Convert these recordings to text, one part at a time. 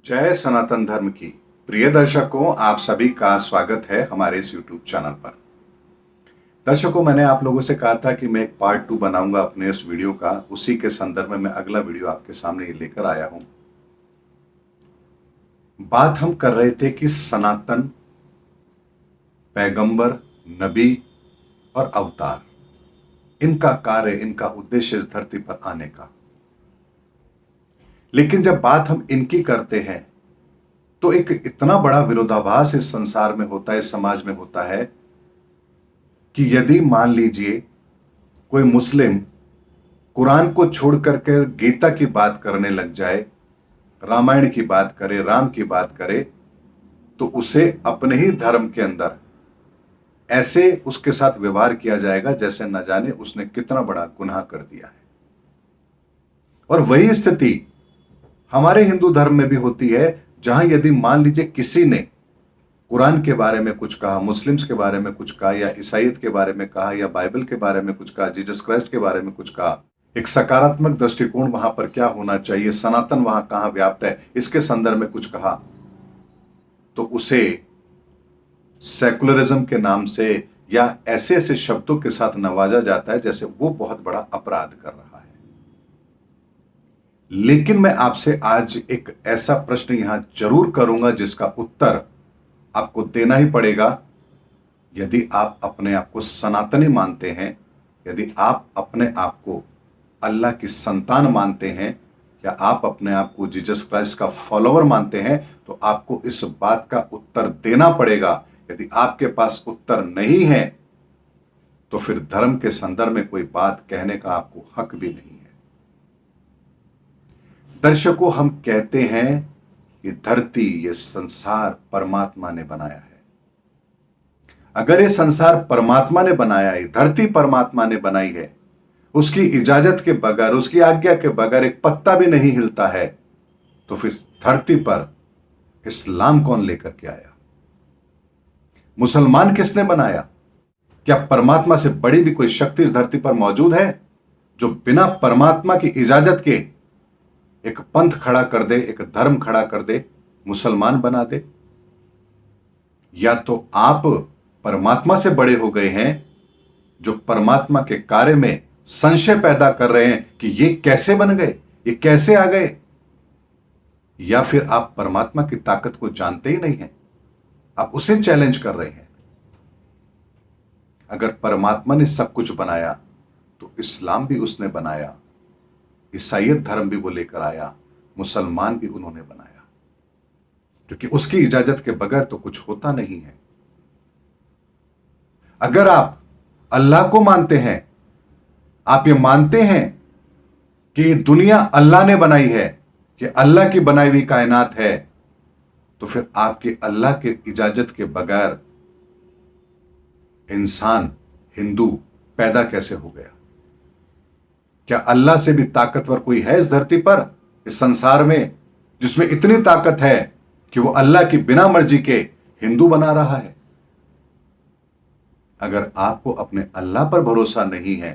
जय सनातन धर्म की प्रिय दर्शकों, आप सभी का स्वागत है हमारे इस YouTube चैनल पर। दर्शकों, मैंने आप लोगों से कहा था कि मैं एक पार्ट 2 बनाऊंगा अपने इस वीडियो का। उसी के संदर्भ में मैं अगला वीडियो आपके सामने ये लेकर आया हूं। बात हम कर रहे थे कि सनातन, पैगंबर, नबी और अवतार, इनका कार्य, इनका उद्देश्य इस धरती पर आने का। लेकिन जब बात हम इनकी करते हैं तो एक इतना बड़ा विरोधाभास इस संसार में होता है, इस समाज में होता है कि यदि मान लीजिए कोई मुस्लिम कुरान को छोड़ करके गीता की बात करने लग जाए, रामायण की बात करे, राम की बात करे, तो उसे अपने ही धर्म के अंदर ऐसे उसके साथ व्यवहार किया जाएगा जैसे न जाने उसने कितना बड़ा गुनाह कर दिया है। और वही स्थिति हमारे हिंदू धर्म में भी होती है, जहां यदि मान लीजिए किसी ने कुरान के बारे में कुछ कहा, मुस्लिम्स के बारे में कुछ कहा, या ईसाइयत के बारे में कहा, या बाइबल के बारे में कुछ कहा, जीसस क्राइस्ट के बारे में कुछ कहा, एक सकारात्मक दृष्टिकोण वहां पर क्या होना चाहिए, सनातन वहां कहां व्याप्त है, इसके संदर्भ में कुछ कहा, तो उसे सेकुलरिज्म के नाम से या ऐसे ऐसे शब्दों के साथ नवाजा जाता है जैसे वो बहुत बड़ा अपराध कर रहा है। लेकिन मैं आपसे आज एक ऐसा प्रश्न यहां जरूर करूंगा जिसका उत्तर आपको देना ही पड़ेगा। यदि आप अपने आप को सनातनी मानते हैं, यदि आप अपने आप को अल्लाह की संतान मानते हैं, या आप अपने आप को जीसस क्राइस्ट का फॉलोवर मानते हैं, तो आपको इस बात का उत्तर देना पड़ेगा। यदि आपके पास उत्तर नहीं है तो फिर धर्म के संदर्भ में कोई बात कहने का आपको हक भी नहीं है। दर्शकों, हम कहते हैं कि धरती, ये संसार परमात्मा ने बनाया है। अगर ये संसार परमात्मा ने बनाया है, धरती परमात्मा ने बनाई है, उसकी इजाजत के बगैर, उसकी आज्ञा के बगैर एक पत्ता भी नहीं हिलता है, तो फिर धरती पर इस्लाम कौन लेकर के आया? मुसलमान किसने बनाया? क्या परमात्मा से बड़ी भी कोई शक्ति इस धरती पर मौजूद है जो बिना परमात्मा की इजाजत के एक पंथ खड़ा कर दे, एक धर्म खड़ा कर दे, मुसलमान बना दे? या तो आप परमात्मा से बड़े हो गए हैं जो परमात्मा के कार्य में संशय पैदा कर रहे हैं कि ये कैसे बन गए, ये कैसे आ गए, या फिर आप परमात्मा की ताकत को जानते ही नहीं हैं, आप उसे चैलेंज कर रहे हैं। अगर परमात्मा ने सब कुछ बनाया तो इस्लाम भी उसने बनाया, ईसाइयत धर्म भी वो लेकर आया, मुसलमान भी उन्होंने बनाया, क्योंकि उसकी इजाजत के बगैर तो कुछ होता नहीं है। अगर आप अल्लाह को मानते हैं, आप ये मानते हैं कि दुनिया अल्लाह ने बनाई है, कि अल्लाह की बनाई हुई कायनात है, तो फिर आपके अल्लाह के इजाजत के बगैर इंसान, हिंदू पैदा कैसे हो गया? क्या अल्लाह से भी ताकतवर कोई है इस धरती पर, इस संसार में, जिसमें इतनी ताकत है कि वो अल्लाह की बिना मर्जी के हिंदू बना रहा है? अगर आपको अपने अल्लाह पर भरोसा नहीं है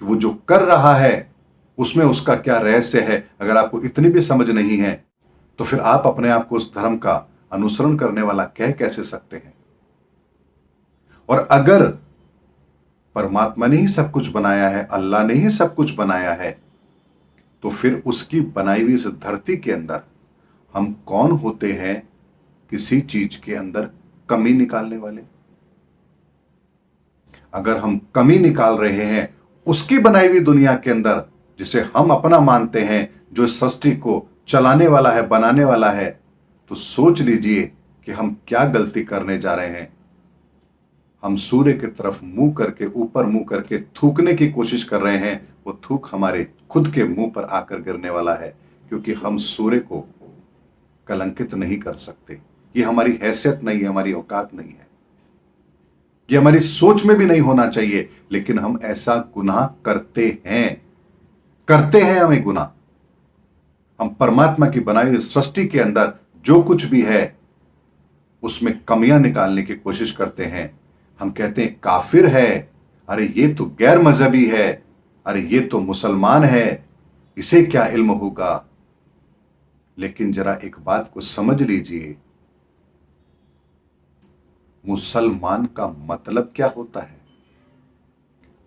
कि वो जो कर रहा है उसमें उसका क्या रहस्य है, अगर आपको इतनी भी समझ नहीं है, तो फिर आप अपने आप को उस धर्म का अनुसरण करने वाला कह कैसे सकते हैं? और अगर परमात्मा ने ही सब कुछ बनाया है, अल्लाह ने ही सब कुछ बनाया है, तो फिर उसकी बनाई हुई इस धरती के अंदर हम कौन होते हैं किसी चीज के अंदर कमी निकालने वाले? अगर हम कमी निकाल रहे हैं उसकी बनाई हुई दुनिया के अंदर, जिसे हम अपना मानते हैं, जो इस सृष्टि को चलाने वाला है, बनाने वाला है, तो सोच लीजिए कि हम क्या गलती करने जा रहे हैं। हम सूर्य की तरफ मुंह करके, ऊपर मुंह करके थूकने की कोशिश कर रहे हैं, वो थूक हमारे खुद के मुंह पर आकर गिरने वाला है, क्योंकि हम सूर्य को कलंकित नहीं कर सकते। ये हमारी हैसियत नहीं है, हमारी औकात नहीं है, ये हमारी सोच में भी नहीं होना चाहिए, लेकिन हम ऐसा गुनाह करते हैं हमें गुनाह। हम परमात्मा की बनाई हुई सृष्टि के अंदर जो कुछ भी है उसमें कमियां निकालने की कोशिश करते हैं। हम कहते हैं काफिर है, अरे ये तो गैर मजहबी है, अरे ये तो मुसलमान है, इसे क्या इल्म होगा। लेकिन जरा एक बात को समझ लीजिए, मुसलमान का मतलब क्या होता है?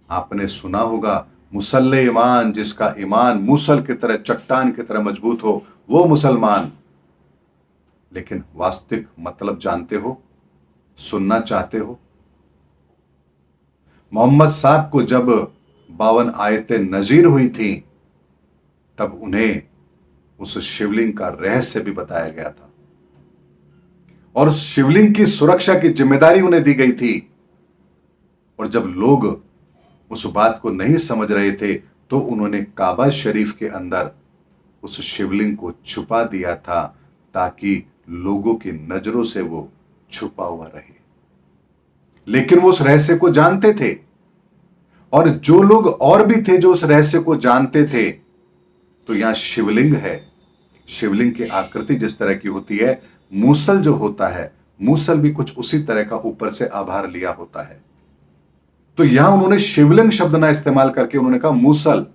आपने सुना होगा, मुसल्ले ईमान, जिसका ईमान मूसल की तरह, चट्टान की तरह मजबूत हो, वो मुसलमान। लेकिन वास्तविक मतलब जानते हो? सुनना चाहते हो? मोहम्मद साहब को जब 52 आयतें नजीर हुई थी, तब उन्हें उस शिवलिंग का रहस्य भी बताया गया था और उस शिवलिंग की सुरक्षा की जिम्मेदारी उन्हें दी गई थी। और जब लोग उस बात को नहीं समझ रहे थे, तो उन्होंने काबा शरीफ के अंदर उस शिवलिंग को छुपा दिया था, ताकि लोगों की नजरों से वो छुपा हुआ रहे। लेकिन वो उस रहस्य को जानते थे, और जो लोग और भी थे जो उस रहस्य को जानते थे। तो यहां शिवलिंग है, शिवलिंग की आकृति जिस तरह की होती है, मूसल जो होता है, मूसल भी कुछ उसी तरह का ऊपर से आभार लिया होता है। तो यहां उन्होंने शिवलिंग शब्द ना इस्तेमाल करके उन्होंने कहा मूसल।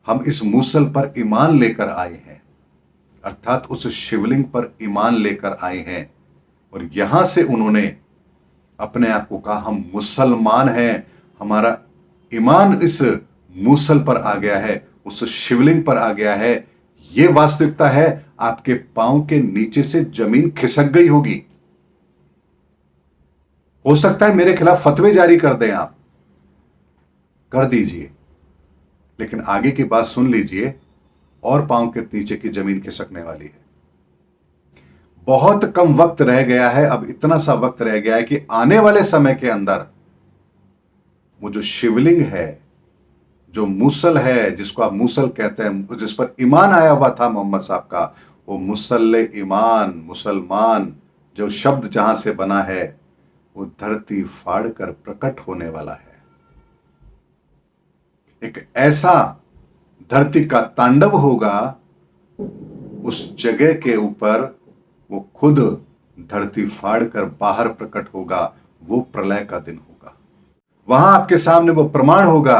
हम इस मूसल पर ईमान लेकर आए हैं, अर्थात उस शिवलिंग पर ईमान लेकर आए हैं। और यहां से उन्होंने अपने आप को कहा, हम मुसलमान हैं, हमारा ईमान इस मूसल पर आ गया है, उस शिवलिंग पर आ गया है। यह वास्तविकता है। आपके पांव के नीचे से जमीन खिसक गई होगी। हो सकता है मेरे खिलाफ फतवे जारी कर दें आप, कर दीजिए, लेकिन आगे की बात सुन लीजिए, और पांव के नीचे की जमीन खिसकने वाली है। बहुत कम वक्त रह गया है, अब इतना सा वक्त रह गया है कि आने वाले समय के अंदर वो जो शिवलिंग है, जो मूसल है, जिसको आप मूसल कहते हैं, जिस पर ईमान आया हुआ था मोहम्मद साहब का, वो मुसल्ले ईमान, मुसलमान जो शब्द जहां से बना है, वो धरती फाड़ कर प्रकट होने वाला है। एक ऐसा धरती का तांडव होगा, उस जगह के ऊपर वो खुद धरती फाड़ कर बाहर प्रकट होगा। वो प्रलय का दिन होगा। वहां आपके सामने वो प्रमाण होगा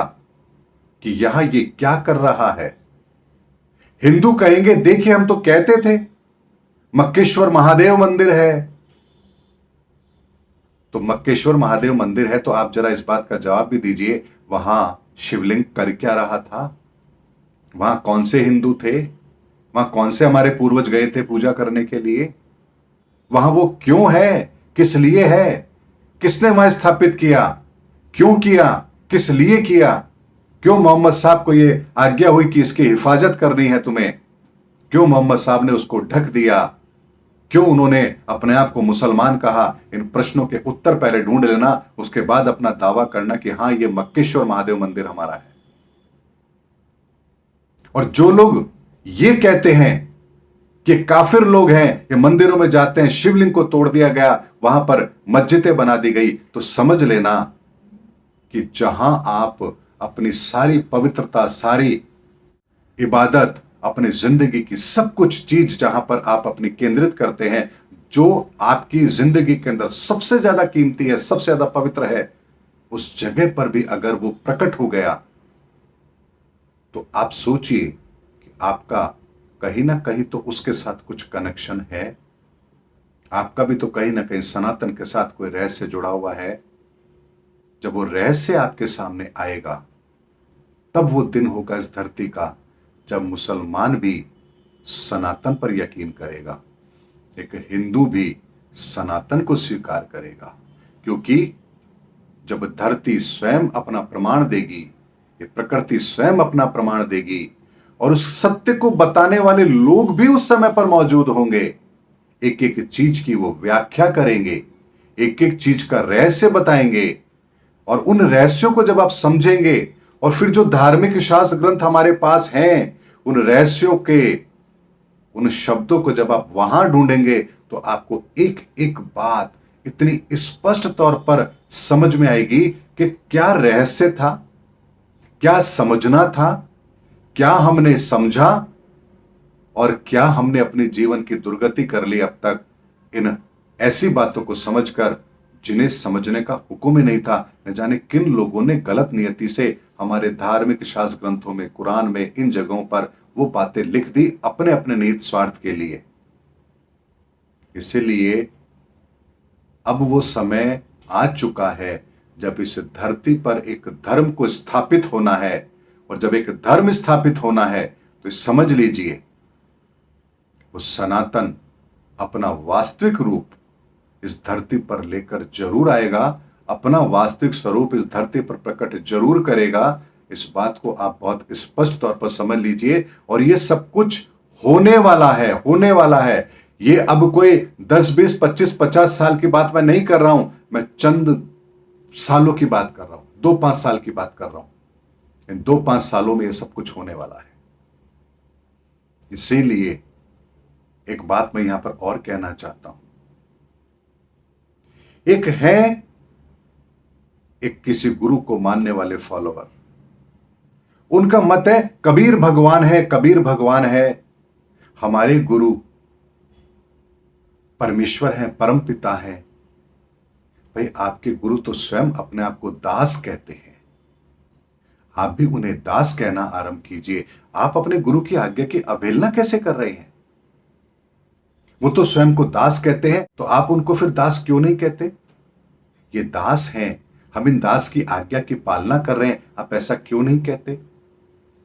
कि यहां ये क्या कर रहा है। हिंदू कहेंगे, देखिए हम तो कहते थे मक्केश्वर महादेव मंदिर है। तो मक्केश्वर महादेव मंदिर है, तो आप जरा इस बात का जवाब भी दीजिए, वहां शिवलिंग कर क्या रहा था? वहां कौन से हिंदू थे? वहां कौन से हमारे पूर्वज गए थे पूजा करने के लिए? वहां वो क्यों है? किस लिए है? किसने वहां स्थापित किया? क्यों किया? किस लिए किया? क्यों मोहम्मद साहब को यह आज्ञा हुई कि इसकी हिफाजत करनी है तुम्हें? क्यों मोहम्मद साहब ने उसको ढक दिया? क्यों उन्होंने अपने आप को मुसलमान कहा? इन प्रश्नों के उत्तर पहले ढूंढ लेना, उसके बाद अपना दावा करना कि हां, यह मक्केश्वर महादेव मंदिर हमारा है। और जो लोग ये कहते हैं कि काफिर लोग हैं, ये मंदिरों में जाते हैं, शिवलिंग को तोड़ दिया गया, वहां पर मस्जिदें बना दी गई, तो समझ लेना कि जहां आप अपनी सारी पवित्रता, सारी इबादत, अपनी जिंदगी की सब कुछ चीज जहां पर आप अपनी केंद्रित करते हैं, जो आपकी जिंदगी के अंदर सबसे ज्यादा कीमती है, सबसे ज्यादा पवित्र है, उस जगह पर भी अगर वो प्रकट हो गया, तो आप सोचिए कि आपका कहीं ना कहीं तो उसके साथ कुछ कनेक्शन है। आपका भी तो कहीं ना कहीं सनातन के साथ कोई रहस्य जुड़ा हुआ है। जब वो रहस्य आपके सामने आएगा, तब वो दिन होगा इस धरती का जब मुसलमान भी सनातन पर यकीन करेगा, एक हिंदू भी सनातन को स्वीकार करेगा। क्योंकि जब धरती स्वयं अपना प्रमाण देगी, ये प्रकृति स्वयं अपना प्रमाण देगी, और उस सत्य को बताने वाले लोग भी उस समय पर मौजूद होंगे, एक एक चीज की वो व्याख्या करेंगे, एक एक चीज का रहस्य बताएंगे। और उन रहस्यों को जब आप समझेंगे, और फिर जो धार्मिक शास्त्र ग्रंथ हमारे पास हैं, उन रहस्यों के उन शब्दों को जब आप वहां ढूंढेंगे, तो आपको एक एक बात इतनी स्पष्ट तौर पर समझ में आएगी कि क्या रहस्य था, क्या समझना था, क्या हमने समझा, और क्या हमने अपने जीवन की दुर्गति कर ली अब तक इन ऐसी बातों को समझकर जिन्हें समझने का हुक्म ही नहीं था। न जाने किन लोगों ने गलत नियति से हमारे धार्मिक शास्त्र ग्रंथों में, कुरान में, इन जगहों पर वो बातें लिख दी अपने अपने निहित स्वार्थ के लिए। इसीलिए अब वो समय आ चुका है जब इस धरती पर एक धर्म को स्थापित होना है, और जब एक धर्म स्थापित होना है तो समझ लीजिए वो सनातन अपना वास्तविक रूप इस धरती पर लेकर जरूर आएगा, अपना वास्तविक स्वरूप इस धरती पर प्रकट जरूर करेगा। इस बात को आप बहुत स्पष्ट तौर पर समझ लीजिए। और ये सब कुछ होने वाला है, होने वाला है। ये अब कोई 10, 20, 25, 50 साल की बात मैं नहीं कर रहा हूं, मैं चंद सालों की बात कर रहा हूं, 2-5 साल की बात कर रहा हूं। इन 2-5 सालों में ये सब कुछ होने वाला है। इसीलिए एक बात मैं यहां पर और कहना चाहता हूं। एक है एक किसी गुरु को मानने वाले फॉलोवर, उनका मत है कबीर भगवान है, कबीर भगवान है। हमारे गुरु परमेश्वर हैं, परम पिता हैं। भाई आपके गुरु तो स्वयं अपने आप को दास कहते हैं, आप भी उन्हें दास कहना आरंभ कीजिए। आप अपने गुरु की आज्ञा की अवहेलना कैसे कर रहे हैं? वो तो स्वयं को दास कहते हैं, तो आप उनको फिर दास क्यों नहीं कहते? ये दास हैं, हम इन दास की आज्ञा की पालना कर रहे हैं, आप ऐसा क्यों नहीं कहते?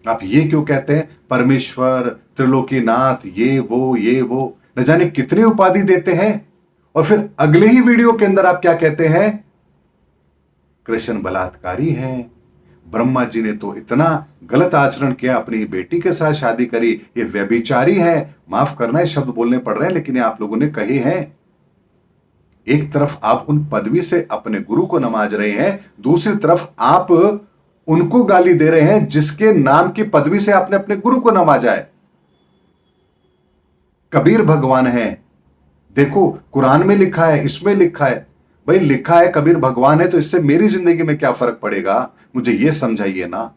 आप ये क्यों कहते हैं परमेश्वर, त्रिलोकीनाथ, ये वो न जाने कितनी उपाधि देते हैं। और फिर अगले ही वीडियो के अंदर आप क्या कहते हैं? कृष्ण बलात्कारी हैं, ब्रह्मा जी ने तो इतना गलत आचरण किया, अपनी बेटी के साथ शादी करी, ये व्यभिचारी है। माफ करना है शब्द बोलने पड़ रहे हैं, लेकिन ये आप लोगों ने कहे हैं। एक तरफ आप उन पदवी से अपने गुरु को नवाज रहे हैं, दूसरी तरफ आप उनको गाली दे रहे हैं जिसके नाम की पदवी से आपने अपने गुरु को नवाजा है। कबीर भगवान है, देखो कुरान में लिखा है, इसमें लिखा है। भाई लिखा है कबीर भगवान है, तो इससे मेरी जिंदगी में क्या फर्क पड़ेगा? मुझे यह समझाइए ना।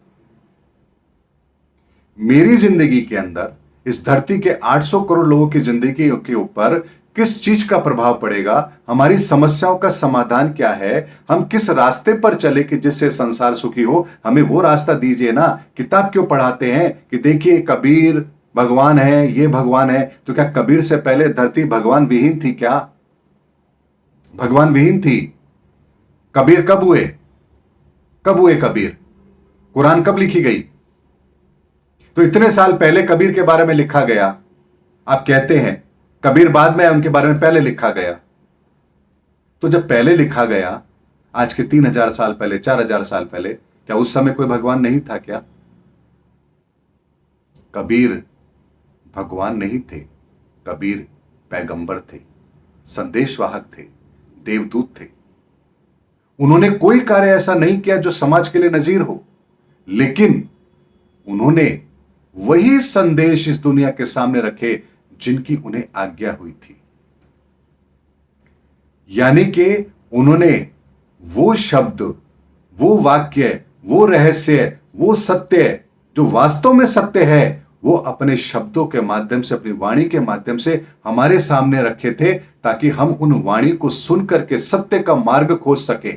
मेरी जिंदगी के अंदर इस धरती के 800 करोड़ लोगों की जिंदगी के ऊपर किस चीज का प्रभाव पड़ेगा? हमारी समस्याओं का समाधान क्या है? हम किस रास्ते पर चले कि जिससे संसार सुखी हो? हमें वो रास्ता दीजिए ना। किताब क्यों पढ़ाते हैं कि देखिए कबीर भगवान है, ये भगवान है? तो क्या कबीर से पहले धरती भगवान विहीन थी क्या? भगवान विहीन थी? कबीर कब हुए? कब हुए कबीर? कुरान कब लिखी गई? तो इतने साल पहले कबीर के बारे में लिखा गया। आप कहते हैं कबीर बाद में, उनके बारे में पहले लिखा गया। तो जब पहले लिखा गया, आज के 3000 साल पहले, 4000 साल पहले, क्या उस समय कोई भगवान नहीं था क्या? कबीर भगवान नहीं थे, कबीर पैगंबर थे, संदेशवाहक थे, देवदूत थे। उन्होंने कोई कार्य ऐसा नहीं किया जो समाज के लिए नजीर हो, लेकिन उन्होंने वही संदेश इस दुनिया के सामने रखे जिनकी उन्हें आज्ञा हुई थी। यानी कि उन्होंने वो शब्द, वो वाक्य, वो रहस्य, वो सत्य जो वास्तव में सत्य है, वो अपने शब्दों के माध्यम से, अपनी वाणी के माध्यम से हमारे सामने रखे थे, ताकि हम उन वाणी को सुन करके सत्य का मार्ग खोज सके।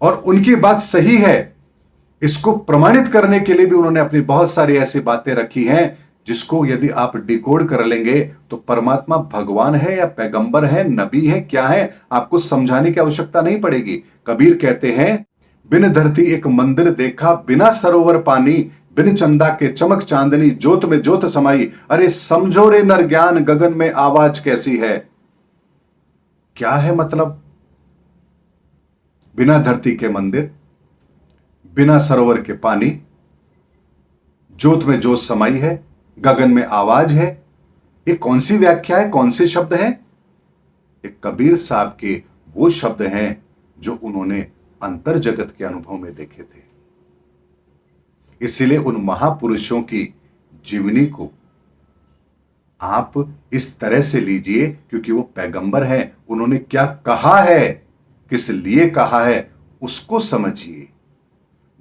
और उनकी बात सही है, इसको प्रमाणित करने के लिए भी उन्होंने अपनी बहुत सारी ऐसी बातें रखी हैं जिसको यदि आप डिकोड कर लेंगे तो परमात्मा भगवान है या पैगंबर है, नबी है, क्या है, आपको समझाने की आवश्यकता नहीं पड़ेगी। कबीर कहते हैं बिन धरती एक मंदिर देखा, बिना सरोवर पानी, बिन चंदा के चमक चांदनी, ज्योत में ज्योत समाई, अरे समझो रे नर ज्ञान, गगन में आवाज कैसी है। क्या है मतलब? बिना धरती के मंदिर, बिना सरोवर के पानी, ज्योत में ज्योत समाई है, गगन में आवाज है। ये कौन सी व्याख्या है, कौन से शब्द हैं? ये कबीर साहब के वो शब्द हैं जो उन्होंने अंतर जगत के अनुभव में देखे थे। इसीलिए उन महापुरुषों की जीवनी को आप इस तरह से लीजिए, क्योंकि वो पैगंबर हैं। उन्होंने क्या कहा है, किस लिए कहा है, उसको समझिए।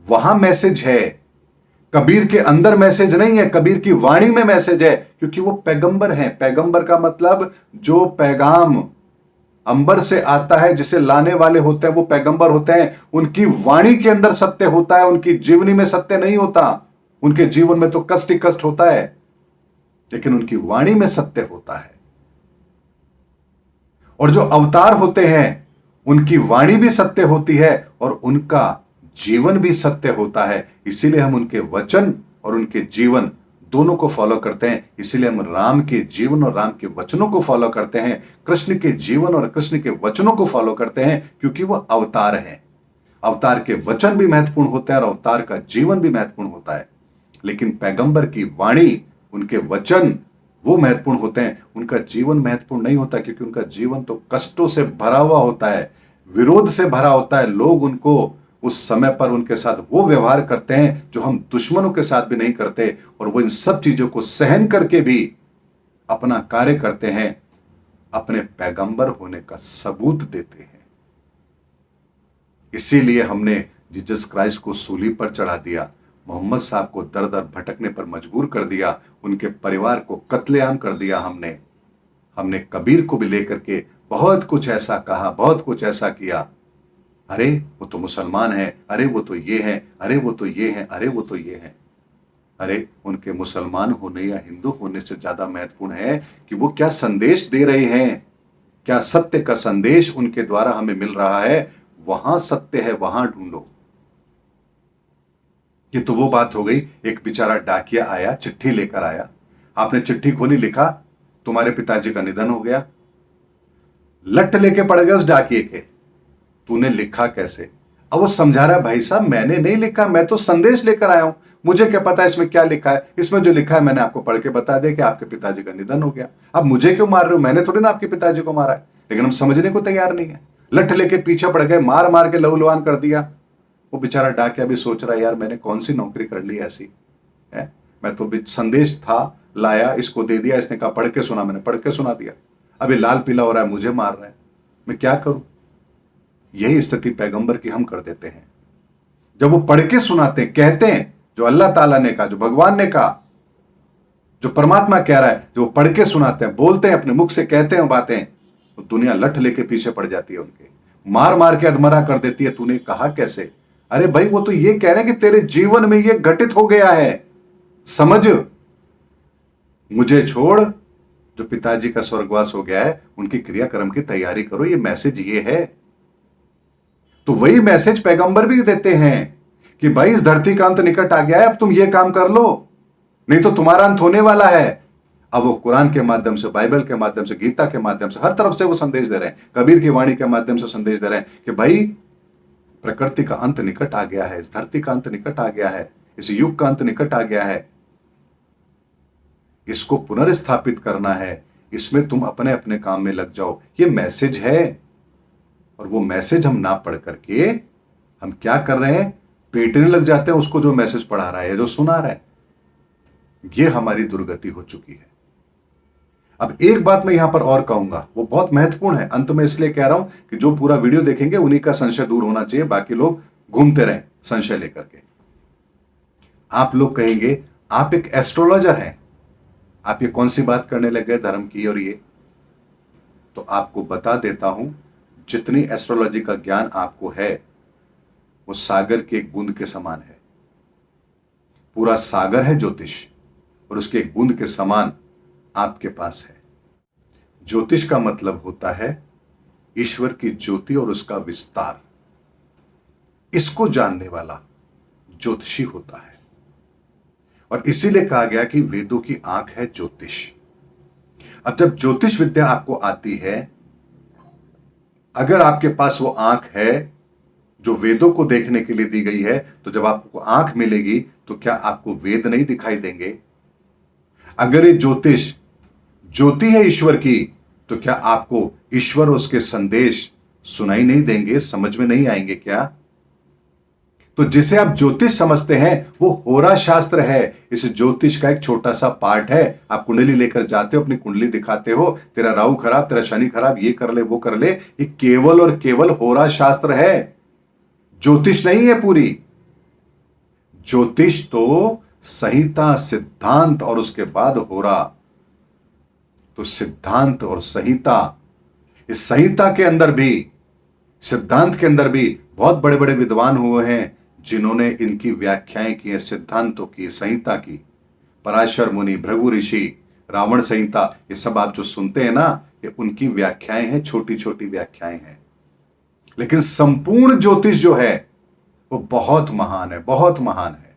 वहां मैसेज है, कबीर के अंदर मैसेज नहीं है, कबीर की वाणी में मैसेज है, क्योंकि वो पैगंबर हैं। पैगंबर का मतलब जो पैगाम अंबर से आता है, जिसे लाने वाले होते हैं वो पैगंबर होते हैं। उनकी वाणी के अंदर सत्य होता है, उनकी जीवनी में सत्य नहीं होता। उनके जीवन में तो कष्ट ही कष्ट होता है, लेकिन उनकी वाणी में सत्य होता है। और जो अवतार होते हैं उनकी वाणी भी सत्य होती है और उनका जीवन भी सत्य होता है। इसीलिए हम उनके वचन और उनके जीवन दोनों को फॉलो करते हैं। इसीलिए हम राम के जीवन और राम के वचनों को फॉलो करते हैं, कृष्ण के जीवन और कृष्ण के वचनों को फॉलो करते हैं, क्योंकि वह अवतार हैं। अवतार के वचन भी महत्वपूर्ण होते हैं और अवतार का जीवन भी महत्वपूर्ण होता है। लेकिन पैगंबर की वाणी, उनके वचन वो महत्वपूर्ण होते हैं, उनका जीवन महत्वपूर्ण नहीं होता, क्योंकि उनका जीवन तो कष्टों से भरा हुआ होता है, विरोध से भरा होता है। लोग उनको उस समय पर उनके साथ वो व्यवहार करते हैं जो हम दुश्मनों के साथ भी नहीं करते, और वो इन सब चीजों को सहन करके भी अपना कार्य करते हैं, अपने पैगंबर होने का सबूत देते हैं। इसीलिए हमने जीसस क्राइस्ट को सूली पर चढ़ा दिया, मोहम्मद साहब को दर दर भटकने पर मजबूर कर दिया, उनके परिवार को कत्लेआम कर दिया। हमने कबीर को भी लेकर के बहुत कुछ ऐसा कहा, बहुत कुछ ऐसा किया। अरे वो तो मुसलमान है, अरे वो तो ये है, अरे वो तो ये है, अरे वो तो ये है। अरे उनके मुसलमान होने या हिंदू होने से ज्यादा महत्वपूर्ण है कि वो क्या संदेश दे रहे हैं, क्या सत्य का संदेश उनके द्वारा हमें मिल रहा है। वहां सत्य है, वहां ढूंढो। ये तो वो बात हो गई, एक बेचारा डाकिया आया, चिट्ठी लेकर आया, आपने चिट्ठी खोली, लिखा तुम्हारे पिताजी का निधन हो गया। लट लेके पड़ गए उस डाकिए के, तूने लिखा कैसे? अब वो समझा रहा है, भाई साहब मैंने नहीं लिखा, मैं तो संदेश लेकर आया हूं, मुझे क्या पता इसमें क्या लिखा है। इसमें जो लिखा है मैंने आपको पढ़ के बता दिया कि आपके पिताजी का निधन हो गया। अब मुझे क्यों मार रहे हो? मैंने थोड़ी ना आपके पिताजी को मारा है। लेकिन हम समझने को तैयार नहीं है, लट लेके पीछे पड़ गए, मार मार के लहूलुहान कर दिया। वो बेचारा डाकिया भी सोच रहा है, यार मैंने कौन सी नौकरी कर ली ऐसी है, मैं तो संदेश था लाया, इसको दे दिया, इसने कहा पढ़ के सुना, मैंने पढ़ के सुना दिया, अभी लाल पीला हो रहा है, मुझे मार रहे हैं, मैं क्या करूं। यही स्थिति पैगंबर की हम कर देते हैं। जब वो पढ़ के सुनाते हैं, कहते हैं जो अल्लाह ताला ने कहा, जो भगवान ने कहा, जो परमात्मा कह रहा है, जो पढ़ के सुनाते हैं, बोलते हैं, अपने मुख से कहते हैं बातें, तो दुनिया लठ लेके पीछे पड़ जाती है, उनके मार मार के अधमरा कर देती है। तूने कहा कैसे? अरे भाई वो तो ये कह रहे हैं कि तेरे जीवन में ये घटित हो गया है, समझ, मुझे छोड़, जो पिताजी का स्वर्गवास हो गया है उनकी क्रियाक्रम की तैयारी करो, ये मैसेज ये है। तो वही मैसेज पैगंबर भी देते हैं कि भाई इस धरती का अंत निकट आ गया है, अब तुम ये काम कर लो, नहीं तो तुम्हारा अंत होने वाला है। अब वो कुरान के माध्यम से, बाइबल के माध्यम से, गीता के माध्यम से, हर तरफ से वो संदेश दे रहे हैं, कबीर की वाणी के माध्यम से संदेश दे रहे हैं कि भाई प्रकृति का अंत निकट आ गया है, इस धरती का अंत निकट आ गया है, इस युग का अंत निकट आ गया है, इसको पुनर्स्थापित करना है, इसमें तुम अपने अपने काम में लग जाओ। ये मैसेज है। और वो मैसेज हम ना पढ़ करके हम क्या कर रहे हैं? पेटने लग जाते हैं उसको जो मैसेज पढ़ा रहा है, जो सुना रहा है। ये हमारी दुर्गति हो चुकी है। अब एक बात मैं यहां पर और कहूंगा, वो बहुत महत्वपूर्ण है, अंत में इसलिए कह रहा हूं कि जो पूरा वीडियो देखेंगे उन्हीं का संशय दूर होना चाहिए, बाकी लोग घूमते रहें संशय लेकर के। आप लोग कहेंगे आप एक एस्ट्रोलॉजर हैं, आप ये कौन सी बात करने लग गए धर्म की और ये? तो आपको बता देता हूं, जितनी एस्ट्रोलॉजी का ज्ञान आपको है वो सागर के एक बूंद के समान है। पूरा सागर है ज्योतिष, और उसके एक बूंद के समान आपके पास है। ज्योतिष का मतलब होता है ईश्वर की ज्योति और उसका विस्तार, इसको जानने वाला ज्योतिषी होता है। और इसीलिए कहा गया कि वेदों की आंख है ज्योतिष। अब जब ज्योतिष विद्या आपको आती है, अगर आपके पास वो आंख है जो वेदों को देखने के लिए दी गई है, तो जब आपको आंख मिलेगी तो क्या आपको वेद नहीं दिखाई देंगे? अगर ये ज्योतिष ज्योति है ईश्वर की, तो क्या आपको ईश्वर और उसके संदेश सुनाई नहीं देंगे, समझ में नहीं आएंगे क्या? तो जिसे आप ज्योतिष समझते हैं वो होरा शास्त्र है। इस ज्योतिष का एक छोटा सा पार्ट है। आप कुंडली लेकर जाते हो, अपनी कुंडली दिखाते हो, तेरा राहु खराब, तेरा शनि खराब, ये कर ले वो कर ले, ये केवल और केवल होरा शास्त्र है, ज्योतिष नहीं है पूरी। ज्योतिष तो संहिता, सिद्धांत और उसके बाद होरा। तो सिद्धांत और संहिता, इस संहिता के अंदर भी, सिद्धांत के अंदर भी बहुत बड़े बड़े विद्वान हुए हैं जिन्होंने इनकी व्याख्याएं की हैं, सिद्धांतों की, संहिता की। पराशर मुनि, भृगु ऋषि, रावण संहिता, ये सब आप जो सुनते हैं ना, ये उनकी व्याख्याएं हैं, छोटी छोटी व्याख्याएं हैं। लेकिन संपूर्ण ज्योतिष जो है वो बहुत महान है, बहुत महान है,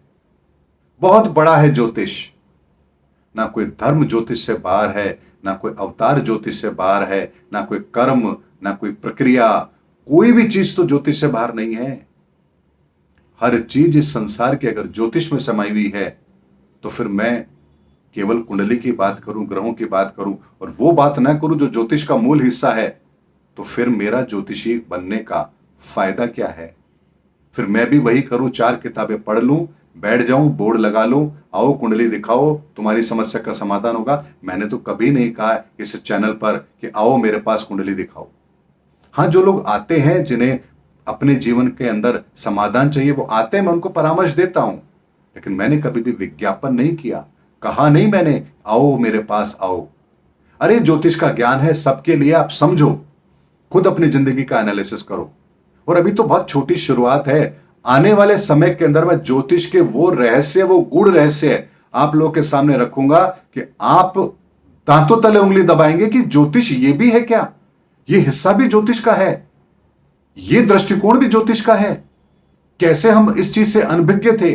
बहुत बड़ा है ज्योतिष। ना कोई धर्म ज्योतिष से बाहर है, ना कोई अवतार ज्योतिष से बाहर है, ना कोई कर्म, ना कोई प्रक्रिया, कोई भी चीज तो ज्योतिष से बाहर नहीं है। हर चीज इस संसार के अगर ज्योतिष में समाई हुई है तो फिर मैं केवल कुंडली की बात करूं, ग्रहों की बात करूं और वो बात ना करूं जो ज्योतिष का मूल हिस्सा है, तो फिर मेरा ज्योतिषी बनने का फायदा क्या है? फिर मैं भी वही करूं, 4 किताबें पढ़ लूं, बैठ जाऊं, बोर्ड लगा लूं, आओ कुंडली दिखाओ, तुम्हारी समस्या का समाधान होगा। मैंने तो कभी नहीं कहा इस चैनल पर कि आओ मेरे पास कुंडली दिखाओ। हाँ, जो लोग आते हैं जिन्हें अपने जीवन के अंदर समाधान चाहिए वो आते हैं, मैं उनको परामर्श देता हूं, लेकिन मैंने कभी भी विज्ञापन नहीं किया, कहा नहीं मैंने आओ मेरे पास आओ। अरे ज्योतिष का ज्ञान है सबके लिए, आप समझो, खुद अपनी जिंदगी का एनालिसिस करो। और अभी तो बहुत छोटी शुरुआत है, आने वाले समय के अंदर मैं ज्योतिष के वो रहस्य, वो गूढ़ रहस्य आप लोगों के सामने रखूंगा कि आप दांतों तले उंगली दबाएंगे कि ज्योतिष ये भी है क्या, ये हिस्सा भी ज्योतिष का है, ये दृष्टिकोण भी ज्योतिष का है। कैसे हम इस चीज से अनभिज्ञ थे,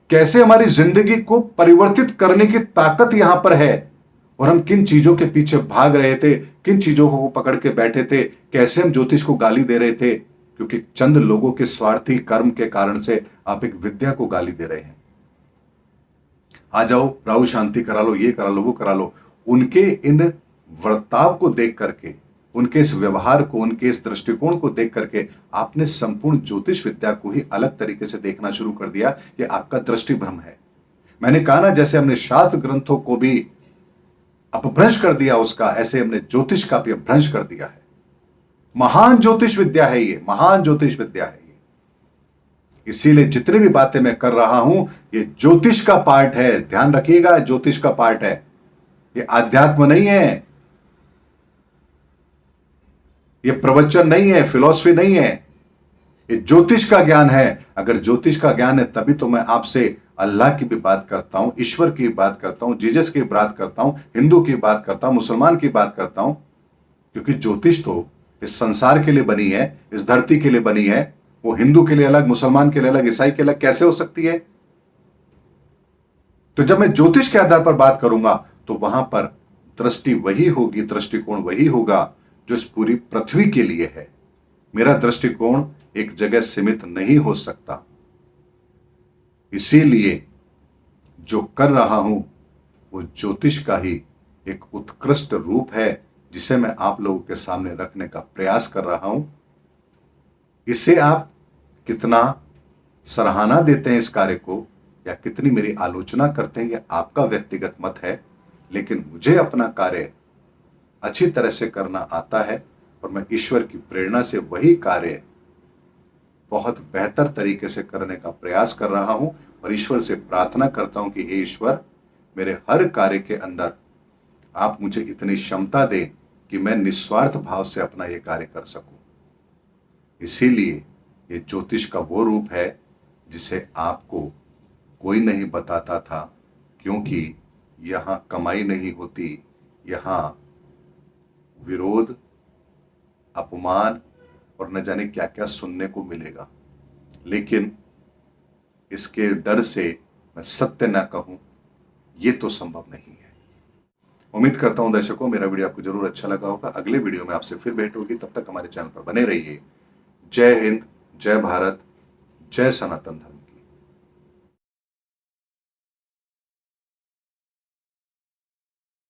कैसे हमारी जिंदगी को परिवर्तित करने की ताकत यहां पर है और हम किन चीजों के पीछे भाग रहे थे, किन चीजों को पकड़ के बैठे थे, कैसे हम ज्योतिष को गाली दे रहे थे क्योंकि चंद लोगों के स्वार्थी कर्म के कारण से आप एक विद्या को गाली दे रहे हैं। आ जाओ, राहु शांति करा लो, ये करा लो, वो करा लो। उनके इन वर्ताव को देख करके, उनके इस व्यवहार को, उनके इस दृष्टिकोण को देख करके आपने संपूर्ण ज्योतिष विद्या को ही अलग तरीके से देखना शुरू कर दिया। यह आपका दृष्टि भ्रम है। मैंने कहा ना, जैसे हमने शास्त्र ग्रंथों को भी अपभ्रंश कर दिया उसका, ऐसे हमने ज्योतिष का भी अपभ्रंश कर दिया है। महान ज्योतिष विद्या है ये, महान ज्योतिष विद्या है ये। इसीलिए जितनी भी बातें मैं कर रहा हूं ये ज्योतिष का पार्ट है, ध्यान रखिएगा, ज्योतिष का पार्ट है। ये आध्यात्म नहीं है, ये प्रवचन नहीं है, फिलॉसफी नहीं है, ये ज्योतिष का ज्ञान है। अगर ज्योतिष का ज्ञान है तभी तो मैं आपसे अल्लाह की भी बात करता हूं, ईश्वर की बात करता हूं, जीसस की बात करता हूं, हिंदू की बात करता हूं, मुसलमान की बात करता हूं। क्योंकि ज्योतिष तो इस संसार के लिए बनी है, इस धरती के लिए बनी है। वो हिंदू के लिए अलग, मुसलमान के लिए अलग, ईसाई के अलग कैसे हो सकती है? तो जब मैं ज्योतिष के आधार पर बात करूंगा तो वहां पर दृष्टि वही होगी, दृष्टिकोण वही होगा जो इस पूरी पृथ्वी के लिए है। मेरा दृष्टिकोण एक जगह सीमित नहीं हो सकता। इसीलिए जो कर रहा हूं वो ज्योतिष का ही एक उत्कृष्ट रूप है जिसे मैं आप लोगों के सामने रखने का प्रयास कर रहा हूं। इसे आप कितना सराहना देते हैं इस कार्य को या कितनी मेरी आलोचना करते हैं, यह आपका व्यक्तिगत मत है। लेकिन मुझे अपना कार्य अच्छी तरह से करना आता है और मैं ईश्वर की प्रेरणा से वही कार्य बहुत बेहतर तरीके से करने का प्रयास कर रहा हूं और ईश्वर से प्रार्थना करता हूं कि हे ईश्वर, मेरे हर कार्य के अंदर आप मुझे इतनी क्षमता दें कि मैं निस्वार्थ भाव से अपना यह कार्य कर सकूं। इसीलिए ये ज्योतिष का वो रूप है जिसे आपको कोई नहीं बताता था, क्योंकि यहां कमाई नहीं होती, यहां विरोध, अपमान और न जाने क्या क्या सुनने को मिलेगा। लेकिन इसके डर से मैं सत्य ना कहूं, ये तो संभव नहीं है। उम्मीद करता हूं दर्शकों मेरा वीडियो आपको जरूर अच्छा लगा होगा। अगले वीडियो में आपसे फिर भेंट होगी, तब तक हमारे चैनल पर बने रहिए। जय हिंद, जय भारत, जय सनातन धर्म।